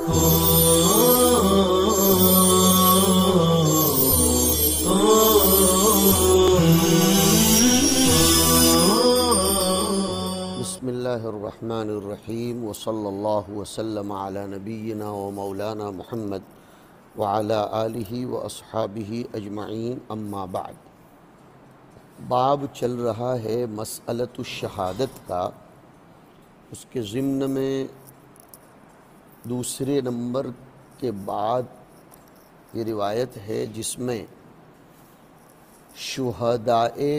بسم اللہ الرحمن الرحیم وصلی اللہ وسلم علی نبینا و مولانا محمد وعلی آلہ و اصحابہ اجمعین، اما بعد۔ باب چل رہا ہے مسئلۃ الشہادت کا۔ اس کے ضمن میں دوسرے نمبر کے بعد یہ روایت ہے جس میں شہدائے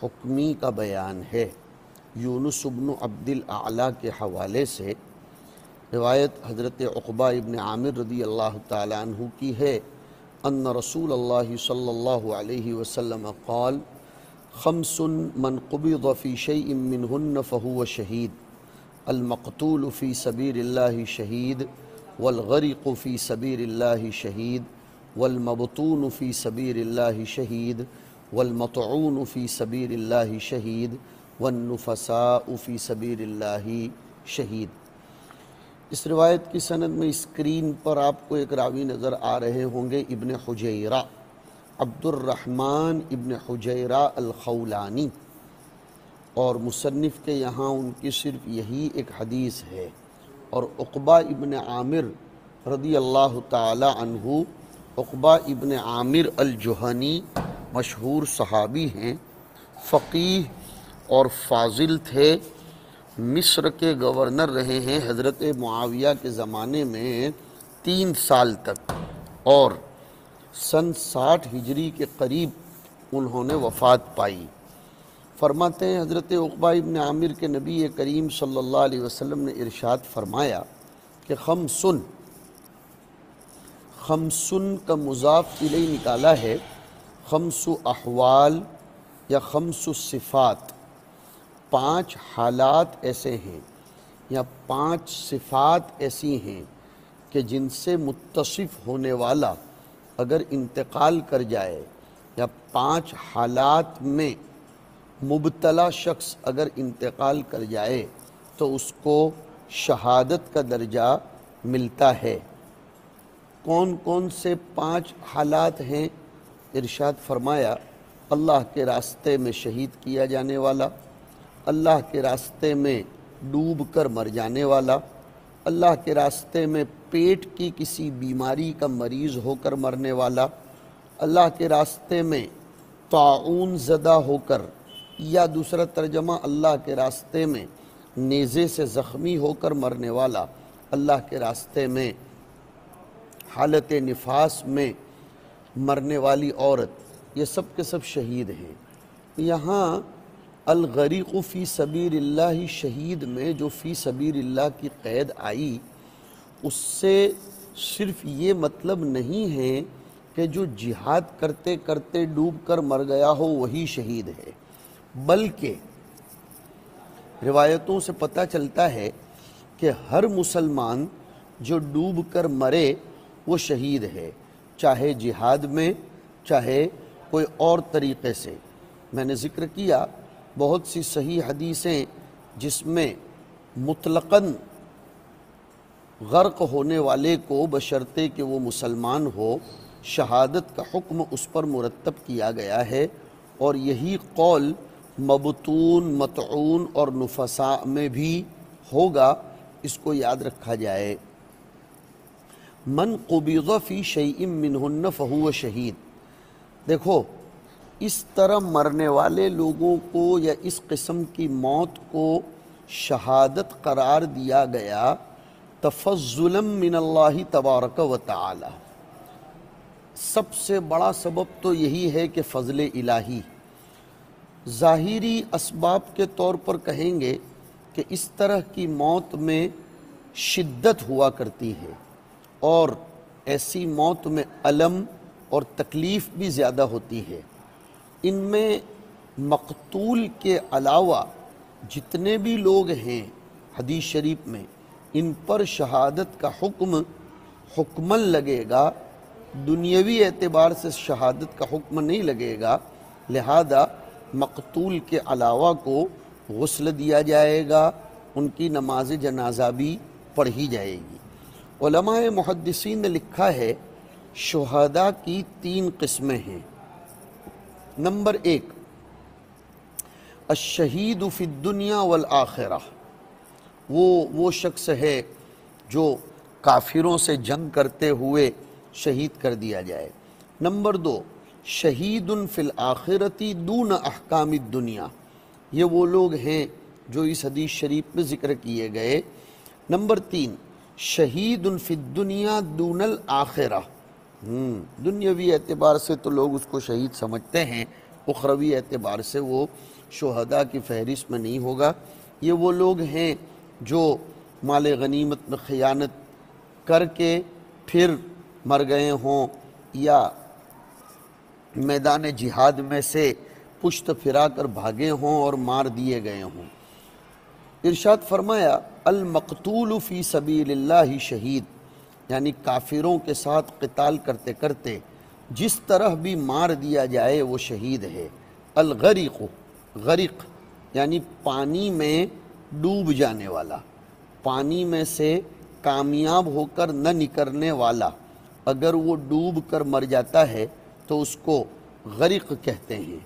حکمی کا بیان ہے۔ یونس بن عبد الاعلیٰ کے حوالے سے روایت حضرت عقبہ ابن عامر رضی اللہ تعالیٰ عنہ کی ہے، ان رسول اللہ صلی اللہ علیہ وسلم قال: خمس من قبض فی شیء منہن فہو شہید، المقتول فی سبیل اللہ شہید، والغرق فی سبیل اللہ شہید، والمبطون فی سبیل اللہ شہید، والمطعون فی سبیل اللہ شہید، والنفساء فی سبیل اللہ شہید۔ اس روایت کی سند میں اسکرین پر آپ کو ایک راوی نظر آ رہے ہوں گے، ابن حجیرہ، عبد الرحمن ابن حجیرہ الخولانی، اور مصنف کے یہاں ان کی صرف یہی ایک حدیث ہے۔ اور عقبہ ابن عامر رضی اللہ تعالی عنہ، عقبہ ابن عامر الجہنی مشہور صحابی ہیں، فقیہ اور فاضل تھے، مصر کے گورنر رہے ہیں حضرت معاویہ کے زمانے میں 3 سال تک، اور سن 60 ہجری کے قریب انہوں نے وفات پائی۔ فرماتے ہیں حضرت عقبہ ابن عامر کے نبی کریم صلی اللہ علیہ وسلم نے ارشاد فرمایا کہ خمسن کا مضاف الیہ نکالا ہے، خمس احوال یا خمس صفات، 5 حالات ایسے ہیں یا 5 صفات ایسی ہیں کہ جن سے متصف ہونے والا اگر انتقال کر جائے، یا 5 حالات میں مبتلا شخص اگر انتقال کر جائے تو اس کو شہادت کا درجہ ملتا ہے۔ کون کون سے 5 حالات ہیں؟ ارشاد فرمایا: اللہ کے راستے میں شہید کیا جانے والا، اللہ کے راستے میں ڈوب کر مر جانے والا، اللہ کے راستے میں پیٹ کی کسی بیماری کا مریض ہو کر مرنے والا، اللہ کے راستے میں طاعون زدہ ہو کر، یا دوسرا ترجمہ اللہ کے راستے میں نیزے سے زخمی ہو کر مرنے والا، اللہ کے راستے میں حالت نفاس میں مرنے والی عورت، یہ سب کے سب شہید ہیں۔ یہاں الغریق فی سبیل اللہ شہید میں جو فی سبیل اللہ کی قید آئی، اس سے صرف یہ مطلب نہیں ہے کہ جو جہاد کرتے کرتے ڈوب کر مر گیا ہو وہی شہید ہے، بلکہ روایتوں سے پتہ چلتا ہے کہ ہر مسلمان جو ڈوب کر مرے وہ شہید ہے، چاہے جہاد میں چاہے کوئی اور طریقے سے۔ میں نے ذکر کیا بہت سی صحیح حدیثیں جس میں مطلقاً غرق ہونے والے کو بشرطے کہ وہ مسلمان ہو، شہادت کا حکم اس پر مرتب کیا گیا ہے، اور یہی قول مبتون، مطعون اور نفساء میں بھی ہوگا، اس کو یاد رکھا جائے۔ من قبض فی شیء منہن فہو شہید۔ دیکھو، اس طرح مرنے والے لوگوں کو یا اس قسم کی موت کو شہادت قرار دیا گیا تفضلا من اللہ تبارک و تعالی۔ سب سے بڑا سبب تو یہی ہے کہ فضل الہی۔ ظاہری اسباب کے طور پر کہیں گے کہ اس طرح کی موت میں شدت ہوا کرتی ہے، اور ایسی موت میں الم اور تکلیف بھی زیادہ ہوتی ہے۔ ان میں مقتول کے علاوہ جتنے بھی لوگ ہیں حدیث شریف میں، ان پر شہادت کا حکمن لگے گا، دنیاوی اعتبار سے شہادت کا حکم نہیں لگے گا، لہذا مقتول کے علاوہ کو غسل دیا جائے گا، ان کی نماز جنازہ بھی پڑھی جائے گی۔ علماء محدثین نے لکھا ہے شہداء کی 3 قسمیں ہیں۔ نمبر 1، الشہید فی الدنیا والآخرہ، وہ شخص ہے جو کافروں سے جنگ کرتے ہوئے شہید کر دیا جائے۔ نمبر 2، شہید فی الآخرتی دون احکام الدنیا، یہ وہ لوگ ہیں جو اس حدیث شریف میں ذکر کیے گئے۔ نمبر 3، شہید فی الدنیا دون الآخرہ، دنیاوی اعتبار سے تو لوگ اس کو شہید سمجھتے ہیں، اخروی اعتبار سے وہ شہداء کی فہرست میں نہیں ہوگا۔ یہ وہ لوگ ہیں جو مال غنیمت میں خیانت کر کے پھر مر گئے ہوں، یا میدان جہاد میں سے پشت پھرا کر بھاگے ہوں اور مار دیے گئے ہوں۔ ارشاد فرمایا المقتول فی سبیل اللہ شہید، یعنی کافروں کے ساتھ قتال کرتے کرتے جس طرح بھی مار دیا جائے وہ شہید ہے۔ الغریق، غرق یعنی پانی میں ڈوب جانے والا، پانی میں سے کامیاب ہو کر نہ نکلنے والا، اگر وہ ڈوب کر مر جاتا ہے تو اس کو غرق کہتے ہیں۔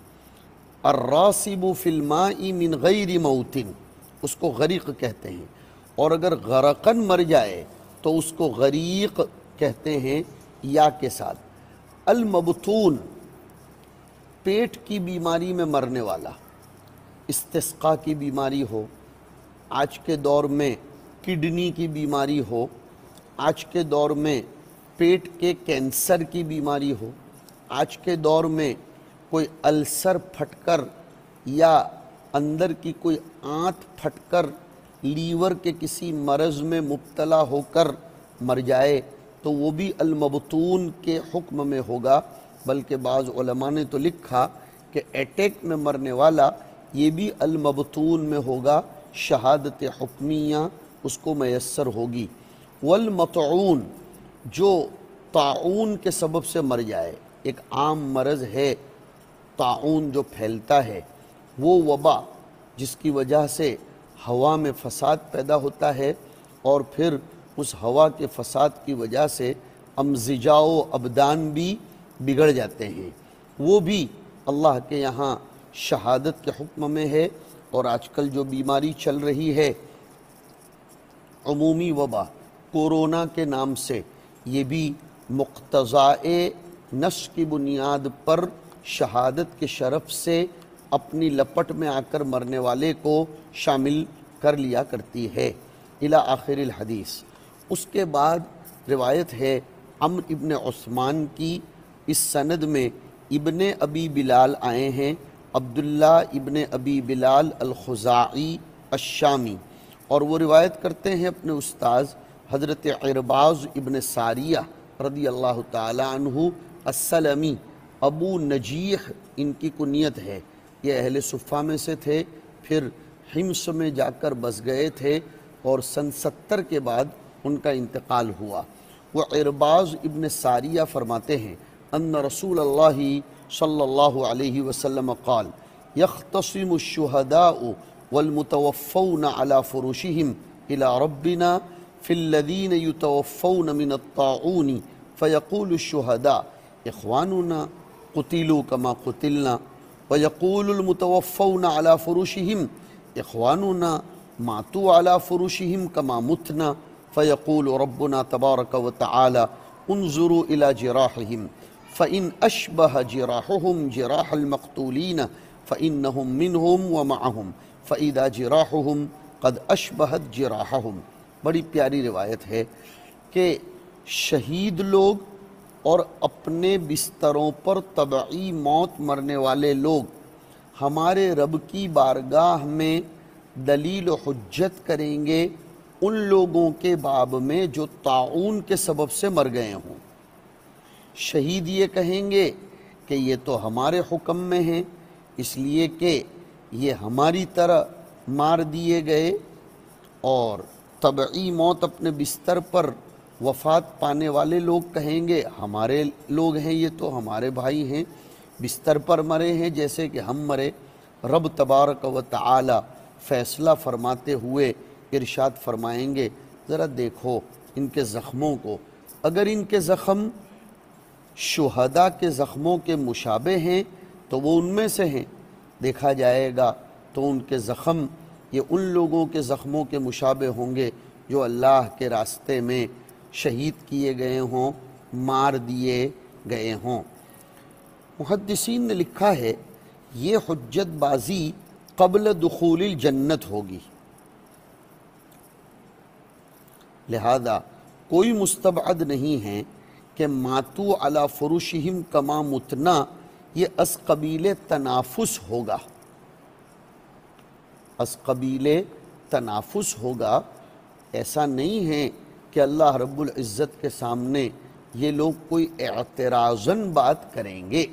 الراسب فی الماء من غیر موت، اس کو غرق کہتے ہیں، اور اگر غرقن مر جائے تو اس کو غریق کہتے ہیں یا کے ساتھ۔ المبتون، پیٹ کی بیماری میں مرنے والا، استسقاء کی بیماری ہو، آج کے دور میں کڈنی کی بیماری ہو، آج کے دور میں پیٹ کے کینسر کی بیماری ہو، آج کے دور میں کوئی السر پھٹ کر یا اندر کی کوئی آنت پھٹ کر لیور کے کسی مرض میں مبتلا ہو کر مر جائے تو وہ بھی المبتون کے حکم میں ہوگا۔ بلکہ بعض علماء نے تو لکھا کہ اٹیک میں مرنے والا یہ بھی المبتون میں ہوگا، شہادت حکمیہ اس کو میسر ہوگی۔ والمطعون، جو طاعون کے سبب سے مر جائے، ایک عام مرض ہے طاعون جو پھیلتا ہے، وہ وبا جس کی وجہ سے ہوا میں فساد پیدا ہوتا ہے، اور پھر اس ہوا کے فساد کی وجہ سے امزجاء و ابدان بھی بگڑ جاتے ہیں، وہ بھی اللہ کے یہاں شہادت کے حکم میں ہے۔ اور آج کل جو بیماری چل رہی ہے عمومی وبا کورونا کے نام سے، یہ بھی مقتضائے نص کی بنیاد پر شہادت کے شرف سے اپنی لپٹ میں آ کر مرنے والے کو شامل کر لیا کرتی ہے۔ الی آخر الحدیث۔ اس کے بعد روایت ہے عمرو ابن عثمان کی، اس سند میں ابن ابی بلال آئے ہیں، عبداللہ ابن ابی بلال الخزاعی الشامی، اور وہ روایت کرتے ہیں اپنے استاذ حضرت عرباض ابن ساریہ رضی اللہ تعالی عنہ السلمی، ابو نجیح ان کی کنیت ہے۔ یہ اہل صفہ میں سے تھے، پھر حمص میں جا کر بس گئے تھے، اور سن 70 کے بعد ان کا انتقال ہوا۔ وہ عرباض ابن ساریہ فرماتے ہیں ان رسول اللہ صلی اللہ علیہ وسلم قال یختصم الشہداء والمتوفون على فرشهم الى ربنا في الذين يتوفون من الطاعون فيقول الشهداء اخواننا قتلوا كما قتلنا، ويقول المتوفون على فرشهم اخواننا ماتوا على فرشهم كما متنا، فيقول ربنا تبارك وتعالى انظروا إلى جراحهم فإن أشبه جراحهم جراح المقتولين فإنهم منهم ومعهم فإذا جراحهم قد أشبهت جراحهم۔ بڑی پیاری روایت ہے کہ شہید لوگ اور اپنے بستروں پر طبعی موت مرنے والے لوگ ہمارے رب کی بارگاہ میں دلیل و حجت کریں گے ان لوگوں کے باب میں جو طاعون کے سبب سے مر گئے ہوں۔ شہید یہ کہیں گے کہ یہ تو ہمارے حکم میں ہیں، اس لیے کہ یہ ہماری طرح مار دیے گئے، اور طبعی موت اپنے بستر پر وفات پانے والے لوگ کہیں گے ہمارے لوگ ہیں، یہ تو ہمارے بھائی ہیں، بستر پر مرے ہیں جیسے کہ ہم مرے۔ رب تبارک و تعالی فیصلہ فرماتے ہوئے ارشاد فرمائیں گے ذرا دیکھو ان کے زخموں کو، اگر ان کے زخم شہداء کے زخموں کے مشابہ ہیں تو وہ ان میں سے ہیں، دیکھا جائے گا تو ان کے زخم یہ ان لوگوں کے زخموں کے مشابہ ہوں گے جو اللہ کے راستے میں شہید کیے گئے ہوں، مار دیے گئے ہوں۔ محدثین نے لکھا ہے یہ حجت بازی قبل دخول الجنت ہوگی، لہذا کوئی مستبعد نہیں ہے کہ ماتو علی فرشہم کما متنا یہ از قبیل تنافس ہوگا، از قبیل تنافس ہوگا۔ ایسا نہیں ہے کہ اللہ رب العزت کے سامنے یہ لوگ کوئی اعتراضاً بات کریں گے،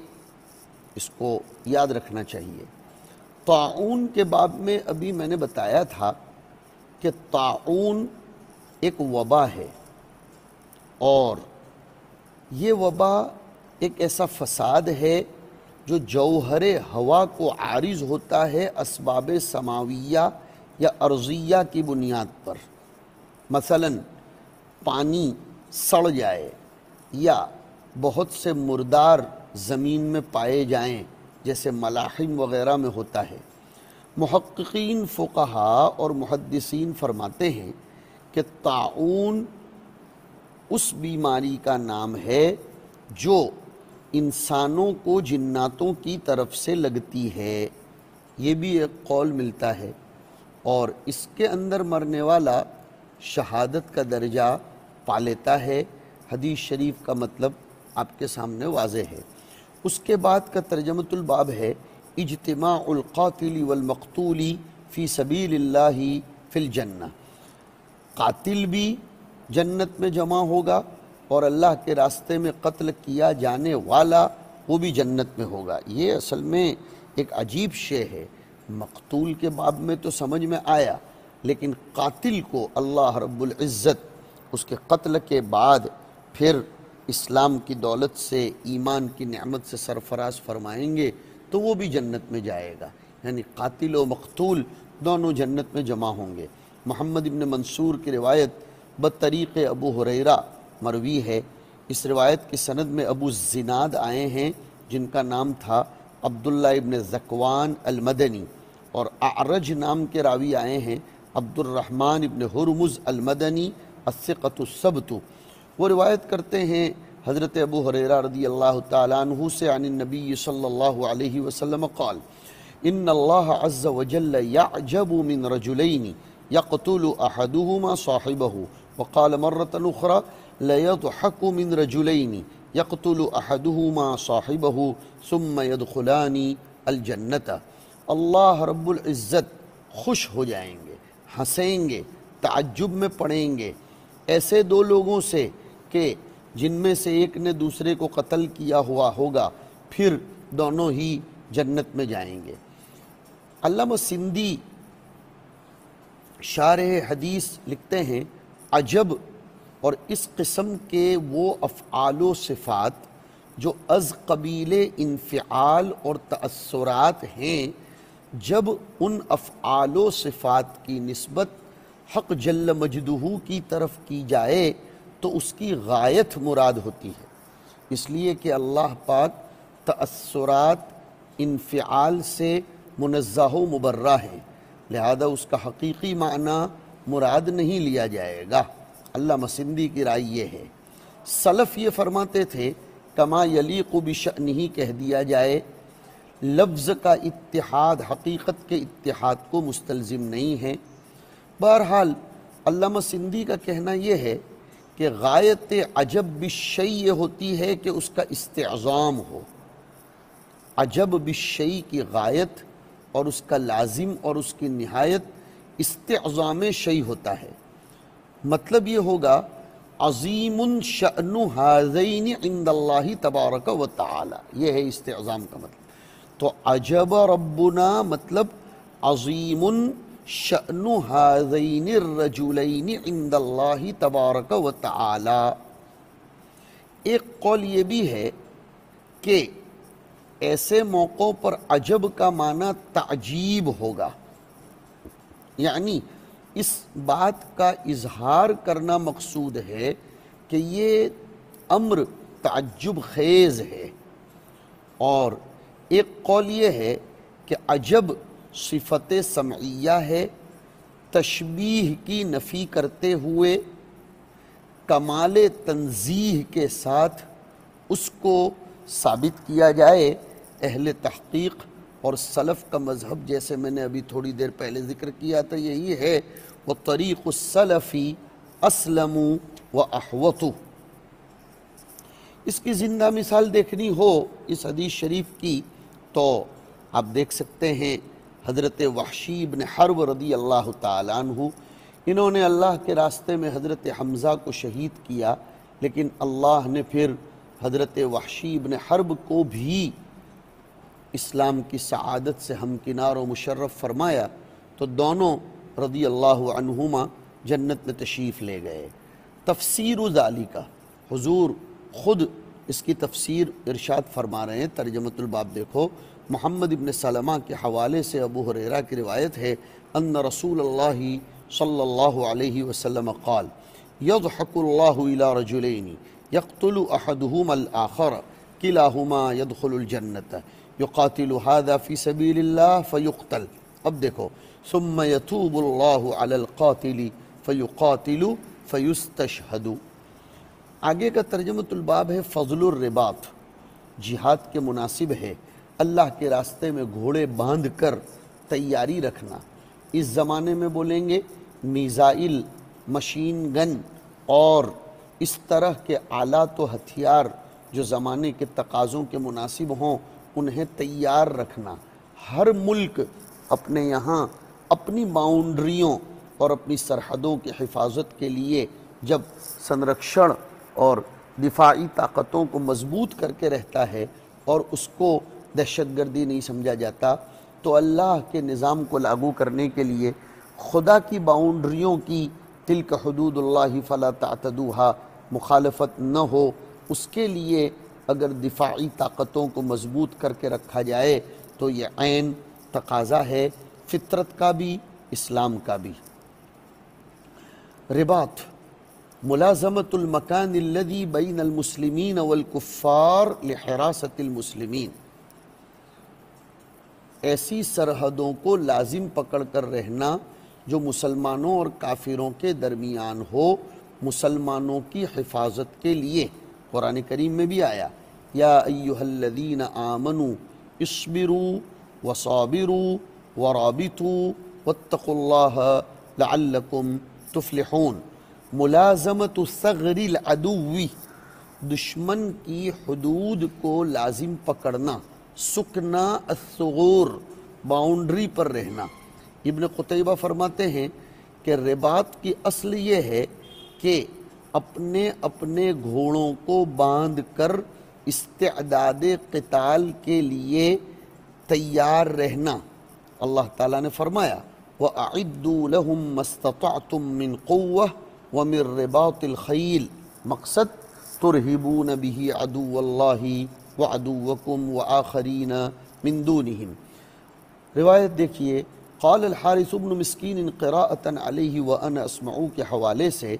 اس کو یاد رکھنا چاہیے۔ طاعون کے باب میں ابھی میں نے بتایا تھا کہ طاعون ایک وبا ہے، اور یہ وبا ایک ایسا فساد ہے جو جوہر ہوا کو عارض ہوتا ہے اسباب سماویہ یا ارضیہ کی بنیاد پر۔ مثلا پانی سڑ جائے یا بہت سے مردار زمین میں پائے جائیں جیسے ملاحم وغیرہ میں ہوتا ہے۔ محققین فقہاء اور محدثین فرماتے ہیں کہ طاعون اس بیماری کا نام ہے جو انسانوں کو جناتوں کی طرف سے لگتی ہے، یہ بھی ایک قول ملتا ہے، اور اس کے اندر مرنے والا شہادت کا درجہ پا لیتا ہے۔ حدیث شریف کا مطلب آپ کے سامنے واضح ہے۔ اس کے بعد کا ترجمۃ الباب ہے اجتماع القاتل والمقتول فی سبیل اللہ فی الجنہ، قاتل بھی جنت میں جمع ہوگا اور اللہ کے راستے میں قتل کیا جانے والا وہ بھی جنت میں ہوگا۔ یہ اصل میں ایک عجیب شے ہے، مقتول کے باب میں تو سمجھ میں آیا، لیکن قاتل کو اللہ رب العزت اس کے قتل کے بعد پھر اسلام کی دولت سے، ایمان کی نعمت سے سرفراز فرمائیں گے تو وہ بھی جنت میں جائے گا، یعنی قاتل و مقتول دونوں جنت میں جمع ہوں گے۔ محمد ابن منصور کی روایت بطریق ابو ہریرہ مروی ہے۔ اس روایت کی سند میں ابو الزناد آئے ہیں جن کا نام تھا عبداللہ ابن ذکوان المدنی، اور اعرج نام کے راوی آئے ہیں عبد الرحمن ابن ہرمز المدنی الثقۃ الثبت۔ وہ روایت کرتے ہیں حضرت ابو ہریرہ رضی اللہ تعالیٰ عنہ سے عن النبی صلی اللہ علیہ وسلم قال ان اللہ عز وجل یعجب من رجلین یقتل احدہما صاحبہ وقال مرۃ اخرى لیضحک من رجلین یقتل احدہما صاحبہ ثم يدخلان الجنۃ۔ اللہ رب العزت خوش ہو جائیں گے، ہنسیں گے، تعجب میں پڑیں گے ایسے دو لوگوں سے کہ جن میں سے ایک نے دوسرے کو قتل کیا ہوا ہوگا، پھر دونوں ہی جنت میں جائیں گے۔ علامہ سندھی شارح حدیث لکھتے ہیں عجب اور اس قسم کے وہ افعال و صفات جو از قبیل انفعال اور تأثرات ہیں، جب ان افعال و صفات کی نسبت حق جل مجدہ کی طرف کی جائے تو اس کی غایت مراد ہوتی ہے، اس لیے کہ اللہ پاک تأثرات انفعال سے منزہ و مبرہ ہے، لہذا اس کا حقیقی معنی مراد نہیں لیا جائے گا۔ علامہ سندھی کی رائے یہ ہے۔ سلف یہ فرماتے تھے کما یلیق بشأنہ کہہ دیا جائے، لفظ کا اتحاد حقیقت کے اتحاد کو مستلزم نہیں ہے۔ بہرحال علامہ سندھی کا کہنا یہ ہے کہ غایت عجب بالشیء ہوتی ہے کہ اس کا استعظام ہو، عجب بالشیء کی غایت اور اس کا لازم اور اس کی نہایت استعظام شیء ہوتا ہے۔ مطلب یہ ہوگا عظیم شأن ھذین عند اللہ تبارک و تعالی، یہ ہے استعظام کا مطلب۔ تو عجب ربنا مطلب عظیم شأن ھذین الرجلین عند اللہ تبارک و تعالی۔ ایک قول یہ بھی ہے کہ ایسے موقعوں پر عجب کا معنی تعجیب ہوگا، یعنی اس بات کا اظہار کرنا مقصود ہے کہ یہ امر تعجب خیز ہے، اور ایک قول یہ ہے کہ عجب صفت سمعیہ ہے، تشبیہ کی نفی کرتے ہوئے کمال تنزیہ کے ساتھ اس کو ثابت کیا جائے۔ اہل تحقیق اور سلف کا مذہب، جیسے میں نے ابھی تھوڑی دیر پہلے ذکر کیا تھا، یہی ہے وَطَرِيقُ السَّلَفِ أَسْلَمُ وَأَحْوَطُ۔ اس کی زندہ مثال دیکھنی ہو اس حدیث شریف کی تو آپ دیکھ سکتے ہیں حضرت وحشی بن حرب رضی اللہ تعالیٰ عنہ، انہوں نے اللہ کے راستے میں حضرت حمزہ کو شہید کیا، لیکن اللہ نے پھر حضرت وحشی بن حرب کو بھی اسلام کی سعادت سے ہمکنار و مشرف فرمایا، تو دونوں رضی اللہ عنہما جنت میں تشریف لے گئے۔ تفسیر ذالکہ، حضور خود اس کی تفسیر ارشاد فرما رہے ہیں، ترجمۃ الباب دیکھو، محمد ابن سلمہ کے حوالے سے ابو ہریرہ کی روایت ہے، ان رسول اللہ صلی اللہ علیہ وسلم قال یضحک اللہ الی رجلین یقتل احدہما الآخر کلاہما یدخل الجنۃ یقاتل هذا فی سبیل اللہ فیقتل، اب دیکھو، ثم یتوب اللہ علی القاتل فیقاتل فیستشہد۔ آگے کا ترجمۃ الباب ہے فضل الرباط، جہاد کے مناسب ہے اللہ کے راستے میں گھوڑے باندھ کر تیاری رکھنا۔ اس زمانے میں بولیں گے میزائل، مشین گن اور اس طرح کے آلات و ہتھیار جو زمانے کے تقاضوں کے مناسب ہوں انہیں تیار رکھنا۔ ہر ملک اپنے یہاں اپنی باؤنڈریوں اور اپنی سرحدوں کی حفاظت کے لیے جب سنرکشن اور دفاعی طاقتوں کو مضبوط کر کے رہتا ہے اور اس کو دہشت گردی نہیں سمجھا جاتا، تو اللہ کے نظام کو لاگو کرنے کے لیے خدا کی باؤنڈریوں کی تلک حدود اللہ فلا تعتدوہا مخالفت نہ ہو، اس کے لیے اگر دفاعی طاقتوں کو مضبوط کر کے رکھا جائے تو یہ عین تقاضا ہے فطرت کا بھی، اسلام کا بھی۔ رباط، ملازمت المکان الذی بین المسلمین والکفار لحراست المسلمین، ایسی سرحدوں کو لازم پکڑ کر رہنا جو مسلمانوں اور کافروں کے درمیان ہو، مسلمانوں کی حفاظت کے لیے۔ قرآن کریم میں بھی آیا یا ایہا الذین آمنوا اصبروا وصابروا ورابطوا واتقوا اللہ لعلکم تفلحون۔ ملازمت ثغر العدو، دشمن کی حدود کو لازم پکڑنا، سکنا الثغور، باؤنڈری پر رہنا۔ ابن قتیبہ فرماتے ہیں کہ رباط کی اصل یہ ہے کہ اپنے اپنے گھوڑوں کو باندھ کر استعداد قتال کے لیے تیار رہنا۔ اللہ تعالیٰ نے فرمایا وَأَعِدُّوا لَهُم مَّا اسْتَطَعْتُم مِّن قُوَّةٍ وَمِن رِّبَاطِ الْخَيْلِ، مقصد ترہبون بِهِ عَدُوَّ اللَّهِ وَعَدُوَّكُمْ وَآخَرِينَ مِن دُونِهِمْ۔ روایت دیکھیے، قال الحارث بن مسکین قراءة علیہ وَأَنَا أَسْمَعُ کے حوالے سے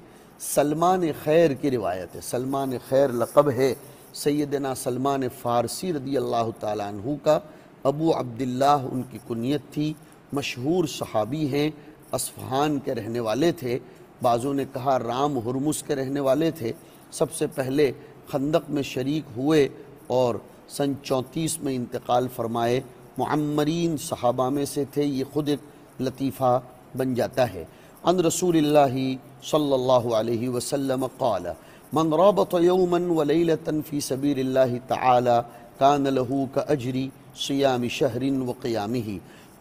سلمان خیر کی روایت ہے۔ سلمان خیر لقب ہے سیدنا سلمان فارسی رضی اللہ تعالیٰ عنہ کا، ابو عبداللہ ان کی کنیت تھی، مشہور صحابی ہیں، اصفہان کے رہنے والے تھے، بعضوں نے کہا رام ہرمز کے رہنے والے تھے۔ سب سے پہلے خندق میں شریک ہوئے اور سن 34 میں انتقال فرمائے، معمرین صحابہ میں سے تھے، یہ خود ایک لطیفہ بن جاتا ہے۔ عن رسول اللہ صلی اللہ علیہ وسلم قال من رابط یوما ولیلة فی سبیل اللہ تعالی کان له کأجر صیام شہر وقیامہ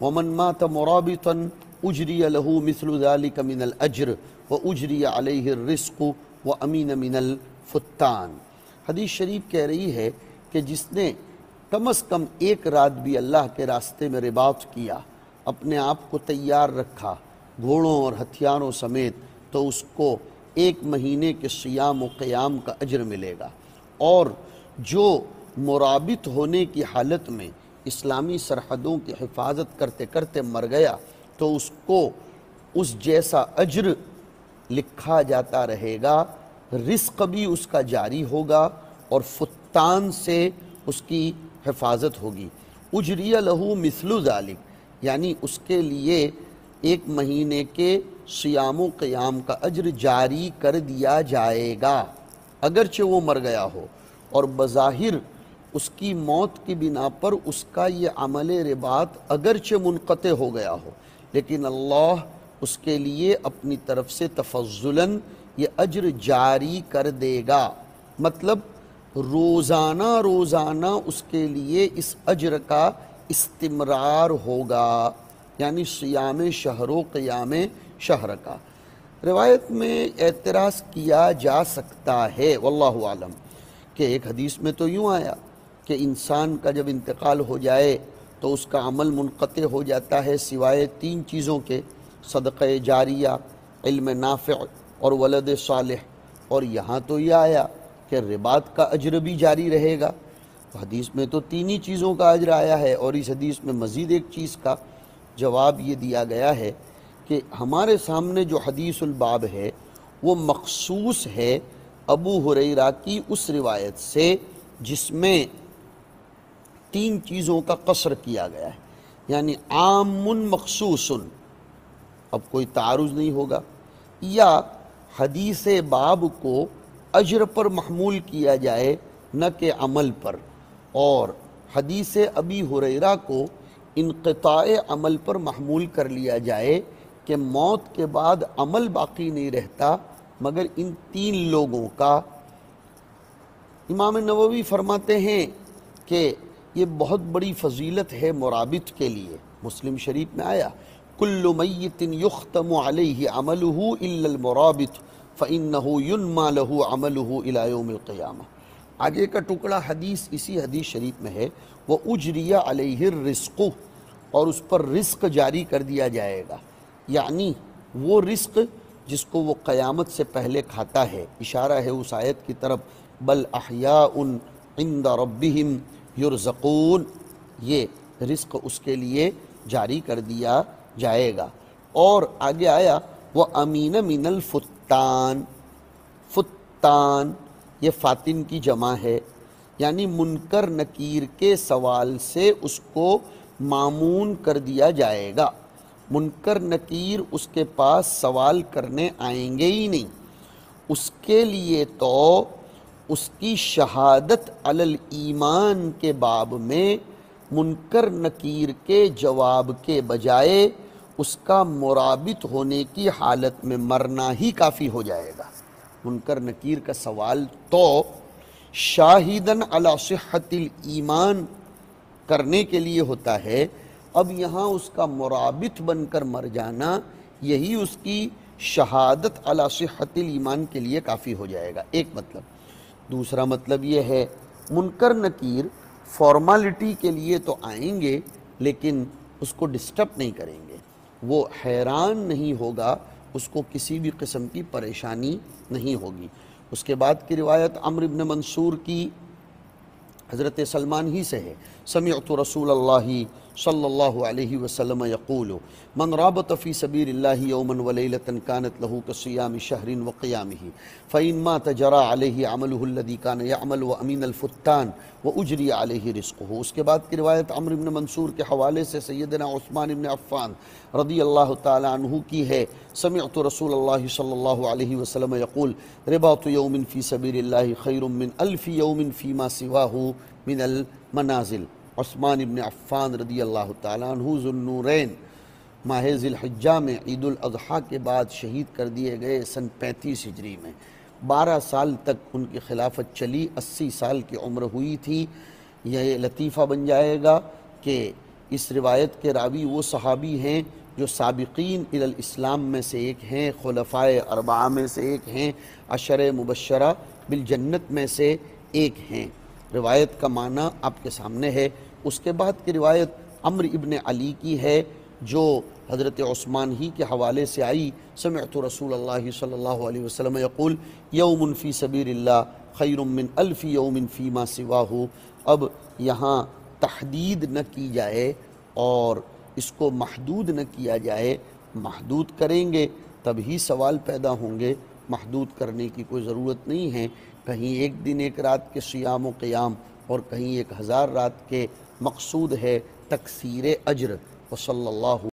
ومن مات مرابطا اجری له مثل ذلك من الاجر واجری علیہ الرزق وامین من الفتان۔ حدیث شریف کہہ رہی ہے کہ جس نے کم از کم ایک رات بھی اللہ کے راستے میں رباط کیا، اپنے آپ کو تیار رکھا گھوڑوں اور ہتھیاروں سمیت، تو اس کو 1 مہینے کے صیام و قیام کا اجر ملے گا۔ اور جو مرابط ہونے کی حالت میں اسلامی سرحدوں کی حفاظت کرتے کرتے مر گیا تو اس کو اس جیسا اجر لکھا جاتا رہے گا، رزق بھی اس کا جاری ہوگا اور فتان سے اس کی حفاظت ہوگی۔ اجری لہو مثل ذالک، یعنی اس کے لیے 1 مہینے کے صیام و قیام کا اجر جاری کر دیا جائے گا، اگرچہ وہ مر گیا ہو اور بظاہر اس کی موت کی بنا پر اس کا یہ عمل رباط اگرچہ منقطع ہو گیا ہو، لیکن اللہ اس کے لیے اپنی طرف سے تفضلاً یہ اجر جاری کر دے گا۔ مطلب روزانہ روزانہ اس کے لیے اس اجر کا استمرار ہوگا، یعنی صیام شہر و قیام شہر کا۔ روایت میں اعتراض کیا جا سکتا ہے واللہ اعلم کہ ایک حدیث میں تو یوں آیا کہ انسان کا جب انتقال ہو جائے تو اس کا عمل منقطع ہو جاتا ہے سوائے 3 چیزوں کے، صدقہ جاریہ، علم نافع اور ولد صالح، اور یہاں تو یہ آیا کہ رباط کا اجر بھی جاری رہے گا۔ تو حدیث میں تو 3 ہی چیزوں کا اجر آیا ہے، اور اس حدیث میں مزید ایک چیز کا جواب یہ دیا گیا ہے کہ ہمارے سامنے جو حدیث الباب ہے وہ مخصوص ہے ابو ہریرہ کی اس روایت سے جس میں 3 چیزوں کا قصر کیا گیا ہے، یعنی عام مخصوص، اب کوئی تعارض نہیں ہوگا، یا حدیث باب کو اجر پر محمول کیا جائے نہ کہ عمل پر، اور حدیث ابی ہریرہ کو انقطاع عمل پر محمول کر لیا جائے کہ موت کے بعد عمل باقی نہیں رہتا مگر ان 3 لوگوں کا۔ امام نووی فرماتے ہیں کہ یہ بہت بڑی فضیلت ہے مرابط کے لیے۔ مسلم شریف میں آیا کل میت یختم علیہ عملہ الا المرابط فإنہ ینما لہ عملہ الی یوم القیامہ۔ آگے کا ٹکڑا حدیث اسی حدیث شریف میں ہے وَأُجْرِيَ عَلَيْهِ الرِّزْقُ، اور اس پر رزق جاری کر دیا جائے گا، یعنی وہ رزق جس کو وہ قیامت سے پہلے کھاتا ہے۔ اشارہ ہے اس آیت کی طرف بل احیاء عند ربہم یرزقون، یہ رزق اس کے لیے جاری کر دیا جائے گا۔ اور آگے آیا وَأَمِينَ مِنَ الْفُتَّانِ، فتان یہ فاتن کی جمع ہے، یعنی منکر نکیر کے سوال سے اس کو مامون کر دیا جائے گا۔ منکر نکیر اس کے پاس سوال کرنے آئیں گے ہی نہیں، اس کے لیے تو اس کی شہادت علی الایمان کے باب میں منکر نکیر کے جواب کے بجائے اس کا مرابط ہونے کی حالت میں مرنا ہی کافی ہو جائے گا۔ منکر نکیر کا سوال تو شاہدن علی صحت الایمان کرنے کے لیے ہوتا ہے، اب یہاں اس کا مرابط بن کر مر جانا یہی اس کی شہادت علی صحت الایمان کے لیے کافی ہو جائے گا، ایک مطلب۔ دوسرا مطلب یہ ہے منکر نکیر فارمالٹی کے لیے تو آئیں گے لیکن اس کو ڈسٹرب نہیں کریں گے، وہ حیران نہیں ہوگا، اس کو کسی بھی قسم کی پریشانی نہیں ہوگی۔ اس کے بعد کی روایت عمرو بن منصور کی حضرت سلمان ہی سے ہے سمعت رسول اللہ صلی اللہ علیہ وسلم یقول من رابط فی سبیل اللہ یوما ولیلۃ کانت له کصیام شہر وقیامہ فإن مات جرى علیہ عملہ الذی کان یعمل وامین الفتان واجری علیہ رزقہ۔ اس کے بعد کی روایت عمرو بن منصور کے حوالے سے سیدنا عثمان بن عفان رضی اللہ تعالی عنہ کی ہے سمعت رسول اللہ صلی اللہ علیہ وسلم یقول رباط یوم فی سبیل اللہ خیر من الف یوم فیما سواہ من المنازل۔ عثمان ابن عفان رضی اللہ تعالیٰ عنہ ذو النورین ماہ ذی الحجہ میں عید الاضحیٰ کے بعد شہید کر دیے گئے سن 35 ہجری میں، 12 سال تک ان کی خلافت چلی، 80 سال کی عمر ہوئی تھی۔ یہ لطیفہ بن جائے گا کہ اس روایت کے راوی وہ صحابی ہیں جو سابقین الی الاسلام میں سے ایک ہیں، خلفائے اربعہ میں سے ایک ہیں، عشرہ مبشرہ بالجنت میں سے ایک ہیں۔ روایت کا معنی آپ کے سامنے ہے۔ اس کے بعد کی روایت عمرو ابن علی کی ہے جو حضرت عثمان ہی کے حوالے سے آئی سمعت رسول اللہ صلی اللہ علیہ وسلم یقول یوم فی سبیل اللہ خیر من الف یوم فیما سواہ۔ اب یہاں تحدید نہ کی جائے اور اس کو محدود نہ کیا جائے، محدود کریں گے تبھی سوال پیدا ہوں گے، محدود کرنے کی کوئی ضرورت نہیں ہے۔ کہیں 1 دن 1 رات کے صیام و قیام اور کہیں 1000 رات کے، مقصود ہے تکثیر اجر۔ وصلی اللہ